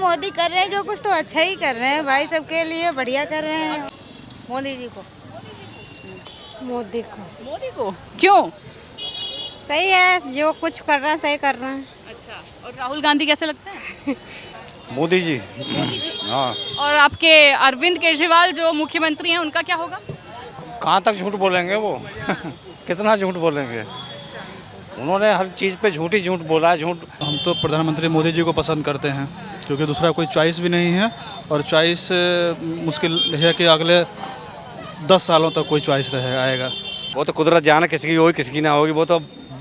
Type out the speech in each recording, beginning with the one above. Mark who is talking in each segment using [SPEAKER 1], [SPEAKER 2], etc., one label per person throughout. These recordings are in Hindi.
[SPEAKER 1] मोदी कर रहे हैं जो कुछ तो अच्छा ही कर रहे हैं भाई, सबके लिए बढ़िया कर रहे हैं। मोदी जी को।
[SPEAKER 2] मोदी को क्यों?
[SPEAKER 1] सही है, जो कुछ कर रहा है सही कर रहे हैं।
[SPEAKER 2] अच्छा, और राहुल गांधी कैसे लगते हैं?
[SPEAKER 3] मोदी जी। हाँ।
[SPEAKER 2] और आपके अरविंद केजरीवाल जो मुख्यमंत्री हैं उनका क्या होगा?
[SPEAKER 3] कहाँ तक झूठ बोलेंगे वो? कितना झूठ बोलेंगे? उन्होंने हर चीज़ पे झूठ बोला है, झूठ।
[SPEAKER 4] हम तो प्रधानमंत्री मोदी जी को पसंद करते हैं क्योंकि दूसरा कोई चॉइस भी नहीं है और चॉइस मुश्किल है कि अगले 10 सालों तक कोई चॉइस रहे आएगा।
[SPEAKER 3] वो तो कुदरत जाने, किसी की होगी किसी की ना होगी, वो तो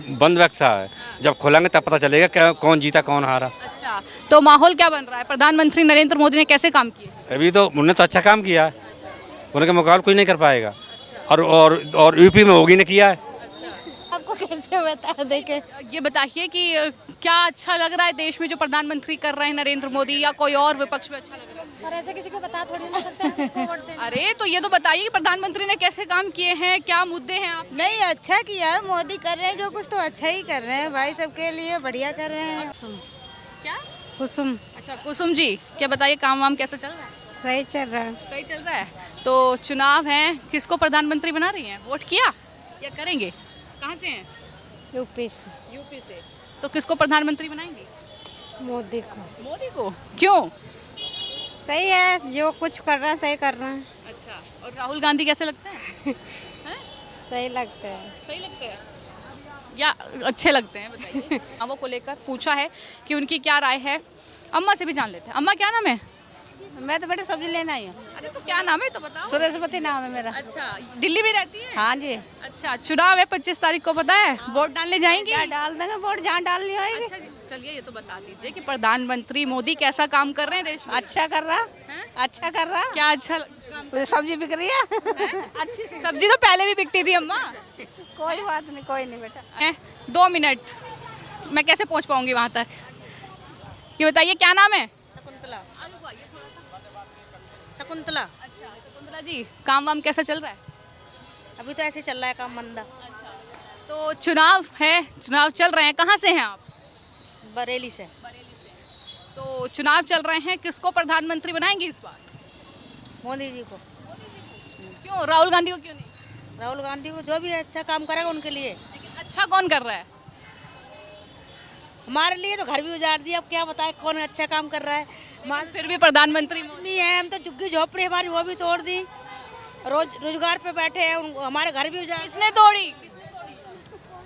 [SPEAKER 3] बंद बक्सा है। जब खोलेंगे तब पता चलेगा कौन जीता कौन हारा।
[SPEAKER 2] अच्छा, तो माहौल क्या बन रहा है? प्रधानमंत्री नरेंद्र मोदी ने कैसे काम किए?
[SPEAKER 3] अभी तो उन्होंने तो अच्छा काम किया है, उनके मुकाबले कोई नहीं कर पाएगा। और यूपी में होगी ने किया है।
[SPEAKER 1] आपको कैसे बता दें?
[SPEAKER 2] ये बताइए कि क्या अच्छा लग रहा है देश में जो प्रधानमंत्री कर रहे हैं नरेंद्र मोदी, या कोई और विपक्ष में अच्छा लग रहा है?
[SPEAKER 1] और ऐसे किसी को बता थोड़ी ना सकते हैं किसको वोट देना।
[SPEAKER 2] अरे तो ये तो बताइए कि प्रधानमंत्री ने कैसे काम किए हैं, क्या मुद्दे हैं आप?
[SPEAKER 1] नहीं, अच्छा किया है, मोदी कर रहे हैं जो कुछ तो अच्छा ही कर रहे हैं भाई, सबके लिए बढ़िया कर रहे हैं।
[SPEAKER 2] क्या?
[SPEAKER 1] कुसुम।
[SPEAKER 2] अच्छा, कुसुम जी, क्या बताइए काम वाम कैसे चल रहा है?
[SPEAKER 1] सही चल रहा है।
[SPEAKER 2] सही चल रहा है। तो चुनाव है, किसको प्रधानमंत्री बना रही हैं? वोट किया या करेंगे? कहाँ से हैं?
[SPEAKER 1] यूपी से।
[SPEAKER 2] यूपी से। तो किसको प्रधानमंत्री बनाएंगे?
[SPEAKER 1] मोदी को।
[SPEAKER 2] मोदी को क्यों?
[SPEAKER 1] सही है, जो कुछ कर रहा है सही कर रहे हैं।
[SPEAKER 2] अच्छा, और राहुल गांधी कैसे लगते हैं? हैं?
[SPEAKER 1] सही लगता है।
[SPEAKER 2] सही लगते हैं या अच्छे लगते हैं? बताइए। अम्मा को लेकर पूछा है कि उनकी क्या राय है। अम्मा से भी जान लेते हैं। अम्मा क्या नाम है?
[SPEAKER 1] मैं तो बेटे सब्जी लेना आई हूँ।
[SPEAKER 2] अरे तो क्या नाम है तो बताओ।
[SPEAKER 1] सुरेशपति नाम है मेरा।
[SPEAKER 2] अच्छा, दिल्ली में रहती है?
[SPEAKER 1] हाँ जी।
[SPEAKER 2] अच्छा, चुनाव है 25 तारीख को, पता है? वोट डालने जाएंगी?
[SPEAKER 1] क्या डाल देंगे वोट जहाँ डालनी होगी।
[SPEAKER 2] अच्छा, चलिए ये तो बता दीजिए कि प्रधानमंत्री मोदी कैसा काम कर रहे हैं देश में?
[SPEAKER 1] अच्छा कर रहा,
[SPEAKER 2] हैं?
[SPEAKER 1] अच्छा कर रहा।
[SPEAKER 2] क्या अच्छा काम?
[SPEAKER 1] सब्जी बिक रही है।
[SPEAKER 2] अच्छी सब्जी तो पहले भी बिकती थी अम्मा।
[SPEAKER 1] कोई बात नहीं, कोई नहीं बेटा।
[SPEAKER 2] 2 मिनट, मैं कैसे पहुंच पाऊंगी वहां तक? ये बताइए क्या नाम है?
[SPEAKER 1] शकुंतला।
[SPEAKER 2] आलू को आइए थोड़ा सा।
[SPEAKER 1] शकुंतला।
[SPEAKER 2] अच्छा, शकुंतला जी, काम वाम कैसा चल रहा है?
[SPEAKER 1] अभी तो ऐसे चल रहा है काम मंदा।
[SPEAKER 2] तो चुनाव है, चुनाव चल रहे हैं, कहाँ से हैं आप?
[SPEAKER 1] बरेली से।
[SPEAKER 2] तो चुनाव चल रहे हैं, किसको प्रधानमंत्री बनाएंगे इस बार?
[SPEAKER 1] मोदी जी को।
[SPEAKER 2] क्यों, राहुल गांधी को क्यों नहीं?
[SPEAKER 1] राहुल गांधी को जो भी अच्छा काम करेगा उनके लिए।
[SPEAKER 2] लेकिन अच्छा कौन कर रहा है?
[SPEAKER 1] हमारे लिए तो घर भी उजाड़ दिया, अब क्या बताए कौन अच्छा काम कर रहा है।
[SPEAKER 2] लेकिन फिर भी प्रधानमंत्री मोदी।
[SPEAKER 1] नहीं है, हम तो झुग्गी झोपड़ी हमारी वो भी तोड़ दी, रोजगार पे बैठे हैं, हमारे घर भी उजाड़।
[SPEAKER 2] किसने तोड़ी?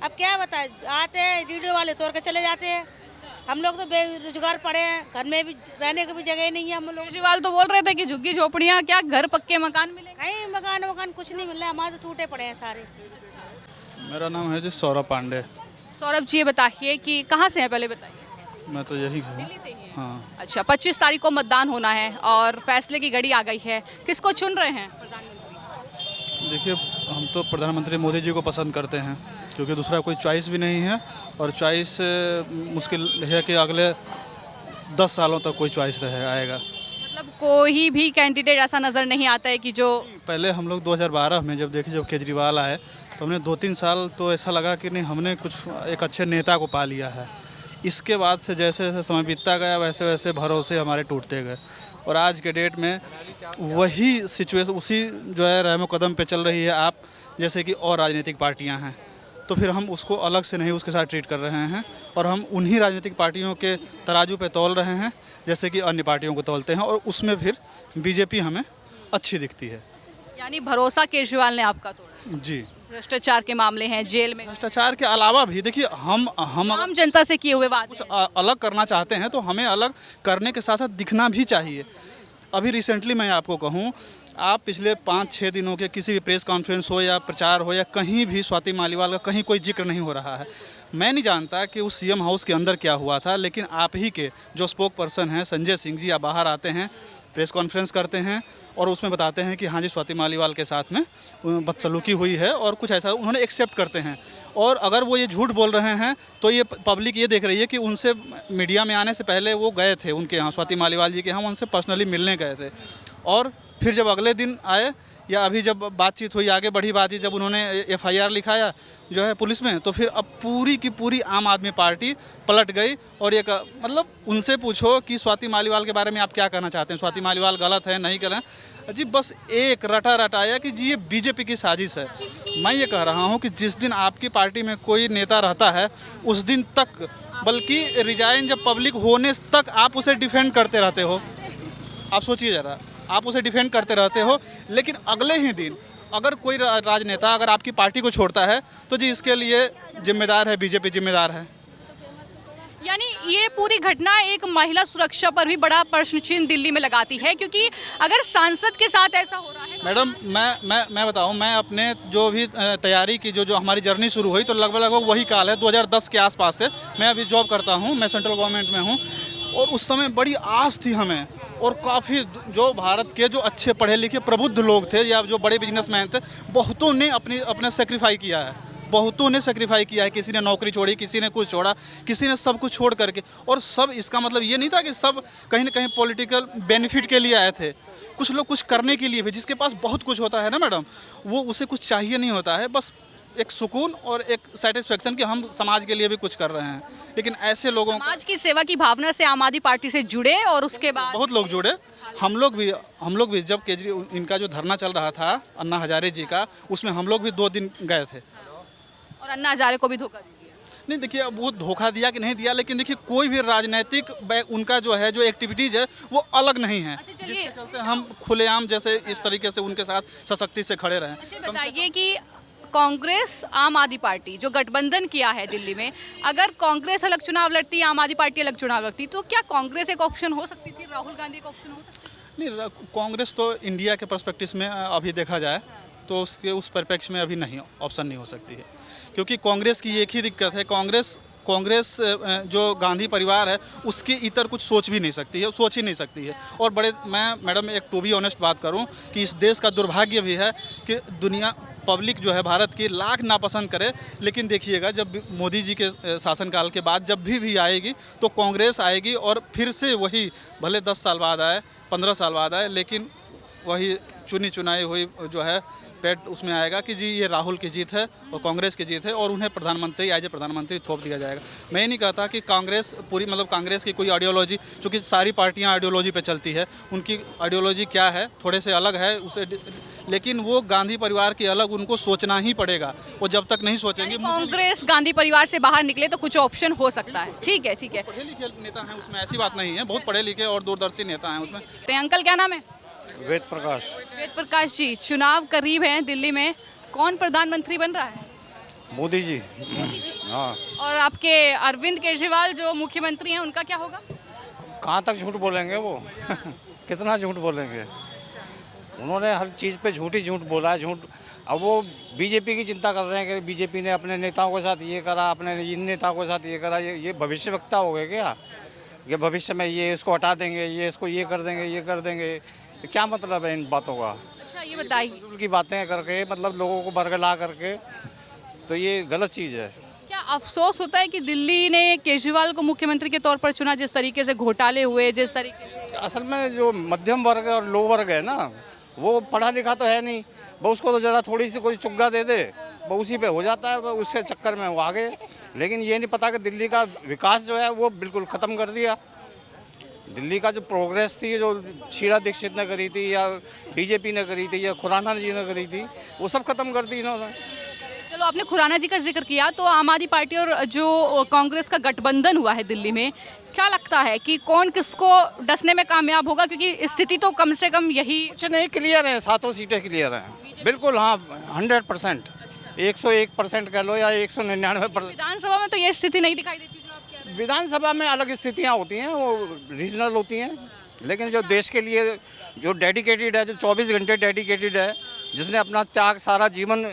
[SPEAKER 1] अब क्या बताए, आते हैं वीडियो वाले तोड़ के चले जाते हैं। हम लोग तो बेरोजगार पड़े हैं, घर में भी रहने की भी जगह नहीं है हम लोग।
[SPEAKER 2] केजरीवाल तो बोल रहे थे कि झुग्गी झोपड़ियाँ क्या, घर पक्के मकान मिलेंगे?
[SPEAKER 1] कहीं मकान कुछ नहीं मिल रहा है, हमारे तो टूटे पड़े हैं सारे।
[SPEAKER 4] मेरा नाम है जी सौरभ पांडे।
[SPEAKER 2] सौरभ जी, ये बताइए कि कहाँ से हैं, पहले बताइए।
[SPEAKER 4] मैं तो यही हूँ।
[SPEAKER 2] दिल्ली से ही हैं?
[SPEAKER 4] हाँ।
[SPEAKER 2] अच्छा, 25 तारीख को मतदान होना है और फैसले की घड़ी आ गई है, किसको चुन रहे हैं प्रधानमंत्री?
[SPEAKER 4] देखिए, हम तो प्रधानमंत्री मोदी जी को पसंद करते हैं क्योंकि दूसरा कोई चॉइस भी नहीं है और चॉइस मुश्किल है कि अगले 10 सालों तक कोई चॉइस रहे आएगा।
[SPEAKER 2] मतलब कोई भी कैंडिडेट ऐसा नज़र नहीं आता है कि जो
[SPEAKER 4] पहले हम लोग 2012 में जब केजरीवाल आए तो हमने 2-3 साल तो ऐसा लगा कि नहीं, हमने कुछ एक अच्छे नेता को पा लिया है। इसके बाद से जैसे जैसे समय बीतता गया वैसे वैसे भरोसे हमारे टूटते गए और आज के डेट में वही सिचुएशन उसी जो है रहमो कदम पे चल रही है। आप जैसे कि और राजनीतिक पार्टियां हैं तो फिर हम उसको अलग से नहीं उसके साथ ट्रीट कर रहे हैं और हम उन्हीं राजनीतिक पार्टियों के तराजू पे तौल रहे हैं जैसे कि अन्य पार्टियों को तौलते हैं और उसमें फिर बीजेपी हमें अच्छी दिखती है।
[SPEAKER 2] यानी भरोसा केजरीवाल ने आपका तोड़ा?
[SPEAKER 4] जी।
[SPEAKER 2] भ्रष्टाचार के मामले हैं, जेल में
[SPEAKER 4] भ्रष्टाचार के अलावा भी देखिए, हम अगर
[SPEAKER 2] आम जनता से किए हुए वादे
[SPEAKER 4] कुछ अलग करना चाहते हैं तो हमें अलग करने के साथ साथ दिखना भी चाहिए। अभी रिसेंटली मैं आपको कहूँ, आप पिछले 5-6 दिनों के किसी भी प्रेस कॉन्फ्रेंस हो या प्रचार हो या कहीं भी स्वाति मालीवाल का कहीं कोई जिक्र नहीं हो रहा है। मैं नहीं जानता कि उस सीएम हाउस के अंदर क्या हुआ था, लेकिन आप ही के जो स्पोक पर्सन हैं संजय सिंह जी, आप बाहर आते हैं, प्रेस कॉन्फ्रेंस करते हैं और उसमें बताते हैं कि हाँ जी स्वाति मालीवाल के साथ में बदसलूकी हुई है और कुछ ऐसा उन्होंने एक्सेप्ट करते हैं। और अगर वो ये झूठ बोल रहे हैं तो ये पब्लिक ये देख रही है कि उनसे मीडिया में आने से पहले वो गए थे उनके यहाँ, स्वाति मालीवाल जी के यहाँ, उनसे पर्सनली मिलने गए थे और फिर जब अगले दिन आए या अभी जब बातचीत हुई, आगे बढ़ी बातचीत, जब उन्होंने FIR लिखाया जो है पुलिस में, तो फिर अब पूरी की पूरी आम आदमी पार्टी पलट गई। और एक मतलब उनसे पूछो कि स्वाति मालीवाल के बारे में आप क्या कहना चाहते हैं, स्वाति मालीवाल गलत है नहीं गलत है जी, बस एक रटाया कि जी ये बीजेपी की साजिश है। मैं ये कह रहा हूँ कि जिस दिन आपकी पार्टी में कोई नेता रहता है उस दिन तक, बल्कि रिजाइन जब पब्लिक होने तक आप उसे डिफेंड करते रहते हो। आप सोचिए ज़रा, आप उसे डिफेंड करते रहते हो, लेकिन अगले ही दिन अगर कोई राजनेता अगर आपकी पार्टी को छोड़ता है तो जी इसके लिए जिम्मेदार है बीजेपी, जिम्मेदार है।
[SPEAKER 2] यानी ये पूरी घटना एक महिला सुरक्षा पर भी बड़ा प्रश्न चिन्ह दिल्ली में लगाती है, क्योंकि अगर सांसद के साथ ऐसा हो रहा है तो
[SPEAKER 4] मैडम मैं बताऊं, मैं अपने जो भी तैयारी की जो हमारी जर्नी शुरू हुई तो लगभग वही काल है 2010 के आसपास से। मैं अभी जॉब करता हूं, मैं सेंट्रल गवर्नमेंट में हूं, और उस समय बड़ी आस थी हमें, और काफ़ी जो भारत के जो अच्छे पढ़े लिखे प्रबुद्ध लोग थे या जो बड़े बिजनेसमैन थे, बहुतों ने अपना सेक्रीफाई किया है, बहुतों ने सेक्रीफाई किया है। किसी ने नौकरी छोड़ी, किसी ने कुछ छोड़ा, किसी ने सब कुछ छोड़ करके। और सब, इसका मतलब ये नहीं था कि सब कहीं ना कहीं पॉलिटिकल बेनिफिट के लिए आए थे, कुछ लोग कुछ करने के लिए भी। जिसके पास बहुत कुछ होता है ना मैडम, वो उसे कुछ चाहिए नहीं होता है, बस एक सुकून और एक सेटिस्फेक्शन कि हम समाज के लिए भी कुछ कर रहे हैं। लेकिन ऐसे लोगों को,
[SPEAKER 2] समाज की सेवा की भावना से आम आदमी पार्टी से जुड़े और उसके बाद
[SPEAKER 4] बहुत लोग जुड़े। हम लोग भी जब केजरीवाल इनका जो धरना चल रहा था अन्ना हजारे जी का, उसमें हम लोग भी 2 दिन गए थे।
[SPEAKER 2] और अन्ना हजारे को भी धोखा दे दिया।
[SPEAKER 4] नहीं देखिए, अब वो धोखा दिया कि नहीं दिया, लेकिन देखिए कोई भी राजनीतिक उनका जो है जो एक्टिविटीज़ है वो अलग नहीं है,
[SPEAKER 2] अच्छा, चलिए।
[SPEAKER 4] जिसके चलते हम खुलेआम जैसे इस तरीके से उनके साथ सशक्ति से खड़े रहें।
[SPEAKER 2] अच्छा बताइए कि कांग्रेस आम आदमी पार्टी जो गठबंधन किया है दिल्ली में, अगर कांग्रेस अलग चुनाव लड़ती, आम आदमी पार्टी अलग चुनाव लड़ती, तो क्या कांग्रेस एक ऑप्शन हो सकती थी, राहुल गांधी एक ऑप्शन हो सकती थी?
[SPEAKER 4] नहीं, कांग्रेस तो इंडिया के पर्सपेक्टिव में अभी देखा जाए तो उस परिप्रेक्ष्य में अभी नहीं, ऑप्शन नहीं हो सकती है। क्योंकि कांग्रेस की एक ही दिक्कत है, कांग्रेस जो गांधी परिवार है उसके इतर कुछ सोच भी नहीं सकती है, सोच ही नहीं सकती है। और मैं मैडम एक टू बी ऑनेस्ट बात करूं कि इस देश का दुर्भाग्य भी है कि दुनिया पब्लिक जो है भारत की लाख नापसंद करे, लेकिन देखिएगा जब मोदी जी के शासनकाल के बाद जब भी आएगी तो कांग्रेस आएगी, और फिर से वही, भले 10 साल बाद आए, 15 साल बाद आए, लेकिन वही चुनी चुनाई हुई जो है पेट उसमें आएगा कि जी ये राहुल की जीत है और कांग्रेस की जीत है, और उन्हें प्रधानमंत्री एज ए प्रधानमंत्री थोप दिया जाएगा। मैं ये नहीं कहता कि कांग्रेस पूरी, मतलब कांग्रेस की कोई आइडियोलॉजी, चूँकि सारी पार्टियां आइडियोलॉजी पे चलती है, उनकी आइडियोलॉजी क्या है थोड़े से अलग है उसे, लेकिन वो गांधी परिवार की अलग उनको सोचना ही पड़ेगा। वो जब तक नहीं सोचेंगे,
[SPEAKER 2] कांग्रेस गांधी परिवार से बाहर निकले तो कुछ ऑप्शन हो सकता है। ठीक है, ठीक है।
[SPEAKER 4] पढ़े लिखे नेता हैं उसमें, ऐसी बात नहीं है, बहुत पढ़े लिखे और दूरदर्शी नेता हैं उसमें।
[SPEAKER 2] तो अंकल क्या नाम है?
[SPEAKER 3] वेद प्रकाश।
[SPEAKER 2] वेद प्रकाश जी, चुनाव करीब है दिल्ली में, कौन प्रधानमंत्री बन रहा है?
[SPEAKER 3] मोदी जी। हाँ।
[SPEAKER 2] और आपके अरविंद केजरीवाल जो मुख्यमंत्री हैं उनका क्या होगा?
[SPEAKER 3] कहाँ तक झूठ बोलेंगे वो कितना झूठ बोलेंगे, उन्होंने हर चीज़ पे झूठ बोला है, झूठ। अब वो बीजेपी की चिंता कर रहे हैं कि बीजेपी ने अपने नेताओं के साथ ये करा, अपने इन नेताओं के साथ ये करा। ये भविष्यवक्ता हो गए क्या, कि भविष्य में ये इसको हटा देंगे, ये इसको ये कर देंगे, ये कर देंगे। क्या मतलब है इन बातों का?
[SPEAKER 2] अच्छा ये बताइए,
[SPEAKER 3] की बातें करके, मतलब लोगों को बरगला करके, तो ये गलत चीज़ है।
[SPEAKER 2] क्या अफसोस होता है कि दिल्ली ने केजरीवाल को मुख्यमंत्री के तौर पर चुना, जिस तरीके से घोटाले हुए, जिस तरीके से?
[SPEAKER 3] असल में जो मध्यम वर्ग और लो वर्ग है ना, वो पढ़ा लिखा तो है नहीं, वो उसको तो ज़रा थोड़ी सी कोई चुग्गा दे दे, वो उसी पे हो जाता है, वो उसके चक्कर में वो आ गए। लेकिन ये नहीं पता कि दिल्ली का विकास जो है वो बिल्कुल ख़त्म कर दिया। दिल्ली का जो प्रोग्रेस थी, जो शीला दीक्षित ने करी थी, या बीजेपी ने करी थी, या खुराना जी ने करी थी, वो सब खत्म कर दी इन्होंने।
[SPEAKER 2] चलो, आपने खुराना जी का जिक्र किया, तो आम आदमी पार्टी और जो कांग्रेस का गठबंधन हुआ है दिल्ली में, क्या लगता है कि कौन किसको डसने में कामयाब होगा? क्योंकि स्थिति तो कम से कम यही
[SPEAKER 3] कुछ नहीं, क्लियर है, 7 सीटें क्लियर हैं बिल्कुल। हाँ 100%, 101% कह लो या 199%।
[SPEAKER 2] विधानसभा में तो ये स्थिति नहीं दिखाई देती जो आप कह रहे हैं।
[SPEAKER 3] विधानसभा में अलग स्थितियाँ होती हैं, वो रीजनल होती हैं, लेकिन जो देश के लिए जो डेडिकेटेड है, जो 24 घंटे डेडिकेटेड है, जिसने अपना त्याग सारा जीवन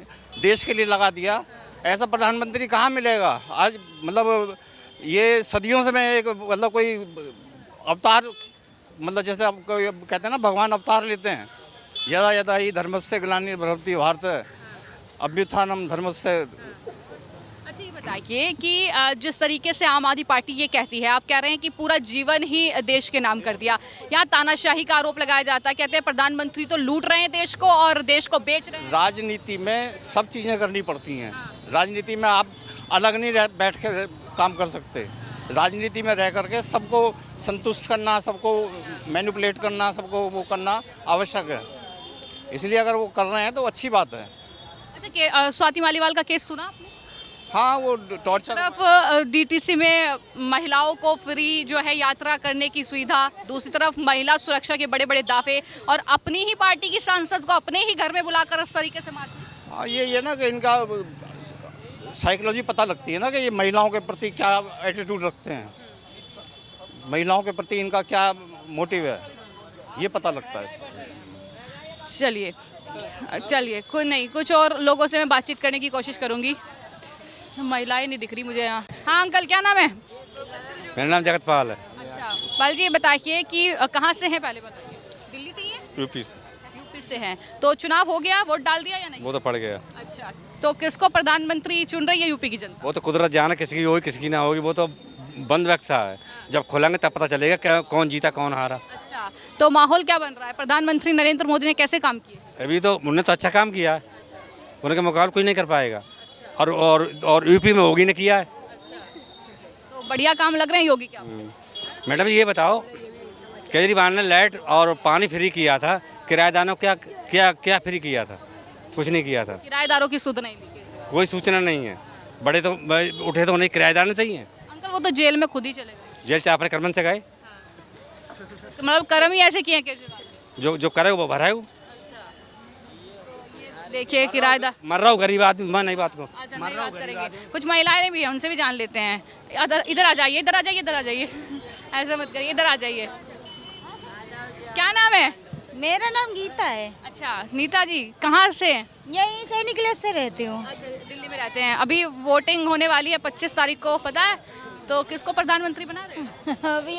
[SPEAKER 3] देश के लिए लगा दिया, ऐसा प्रधानमंत्री कहाँ मिलेगा आज? मतलब ये सदियों से मैं एक, मतलब कोई अवतार, मतलब जैसे आप कहते हैं ना भगवान अवतार लेते हैं, यदा यदा ही धर्मस्य ग्लानिर्भवति भारत अभ्युत्थानम धर्मस्य।
[SPEAKER 2] अच्छा ये बताइए कि जिस तरीके से आम आदमी पार्टी ये कहती है, आप कह रहे हैं कि पूरा जीवन ही देश के नाम कर दिया, यहाँ तानाशाही का आरोप लगाया जाता है, कहते हैं प्रधानमंत्री तो लूट रहे हैं देश को और देश को बेच रहे हैं।
[SPEAKER 3] राजनीति में सब चीज़ें करनी पड़ती हैं। राजनीति में आप अलग नहीं बैठ कर काम कर सकते। राजनीति में रह करके सबको संतुष्ट करना, सबको मैनिपुलेट करना, सबको वो करना आवश्यक है। इसलिए अगर वो कर रहे हैं तो अच्छी बात है।
[SPEAKER 2] अच्छा, स्वाति मालीवाल का केस सुना आपने?
[SPEAKER 3] हाँ, वो टॉर्चर।
[SPEAKER 2] तरफ डीटीसी में महिलाओं को फ्री जो है यात्रा करने की सुविधा, दूसरी तरफ महिला सुरक्षा के बड़े बड़े दावे और अपनी ही पार्टी की सांसद को अपने ही घर में बुलाकर इस तरीके से मारती।
[SPEAKER 3] हाँ, ये ना कि इनका साइकोलॉजी पता लगती है ना कि ये महिलाओं के प्रति क्या एटीट्यूड रखते हैं, महिलाओं के प्रति इनका क्या मोटिव है, ये पता लगता है इससे।
[SPEAKER 2] चलिए कोई नहीं, कुछ और लोगों से मैं बातचीत करने की कोशिश करूंगी। महिलाएं नहीं दिख रही मुझे यहाँ। हाँ अंकल, क्या नाम है?
[SPEAKER 5] मेरा नाम जगतपाल है।
[SPEAKER 2] अच्छा पाल जी, बताइए कि कहाँ से हैं, पहले बताइए। दिल्ली से ही है?
[SPEAKER 5] यूपी से।
[SPEAKER 2] यूपी से हैं। तो चुनाव हो गया, वोट डाल दिया या नहीं?
[SPEAKER 5] वो तो पड़ गया।
[SPEAKER 2] अच्छा, तो किसको प्रधानमंत्री चुन रही है यूपी की जनता?
[SPEAKER 5] वो तो कुदरत जाने, किसी की होगी किसी की ना होगी, वो तो बंद बक्सा है। जब खोलेंगे तब पता चलेगा कौन जीता कौन हारा।
[SPEAKER 2] अच्छा, तो माहौल क्या बन रहा है? प्रधानमंत्री नरेंद्र मोदी ने कैसे काम किए?
[SPEAKER 5] अभी तो उन्होंने तो अच्छा काम किया है, उनके मुकाबले कोई नहीं कर पाएगा। और यूपी में होगी ने किया है।
[SPEAKER 2] तो बढ़िया काम लग रहे हैं योगी क्या?
[SPEAKER 5] मैडम ये बताओ, केजरीवाल ने लाइट और पानी फ्री किया था, किराएदारों क्या क्या क्या फ्री किया था? कुछ नहीं किया था।
[SPEAKER 2] किराएदारों की सुध नहीं ली,
[SPEAKER 5] कोई सूचना नहीं है। बड़े तो उठे तो उन्हें किराएदार नहीं चाहिए।
[SPEAKER 2] अंकल वो तो जेल में खुद ही चले गए।
[SPEAKER 5] जेल से अपने कर्मन से गए,
[SPEAKER 2] तो मतलब कर्म ही ऐसे किए हैं केजरीवाल ने।
[SPEAKER 5] जो करे वो भराए।
[SPEAKER 2] देखिए किराएदार
[SPEAKER 5] मर रहा हूँ, गरीब आदमी, मैं नहीं बात को।
[SPEAKER 2] अच्छा, नहीं बात करेंगे। कुछ महिलाएं भी हैं, उनसे भी जान लेते हैं। इधर आ जाइए, इधर आ जाइए, इधर आ जाइए। ऐसा मत करिए, इधर आ जाइए। क्या नाम है?
[SPEAKER 6] मेरा नाम गीता है।
[SPEAKER 2] अच्छा नीता जी, कहाँ से?
[SPEAKER 6] यही सैनिक क्लब से रहती हूँ।
[SPEAKER 2] अच्छा, दिल्ली में रहते हैं। अभी वोटिंग होने वाली है 25 तारीख को, पता है? तो किसको प्रधानमंत्री बना रहे हैं?
[SPEAKER 6] अभी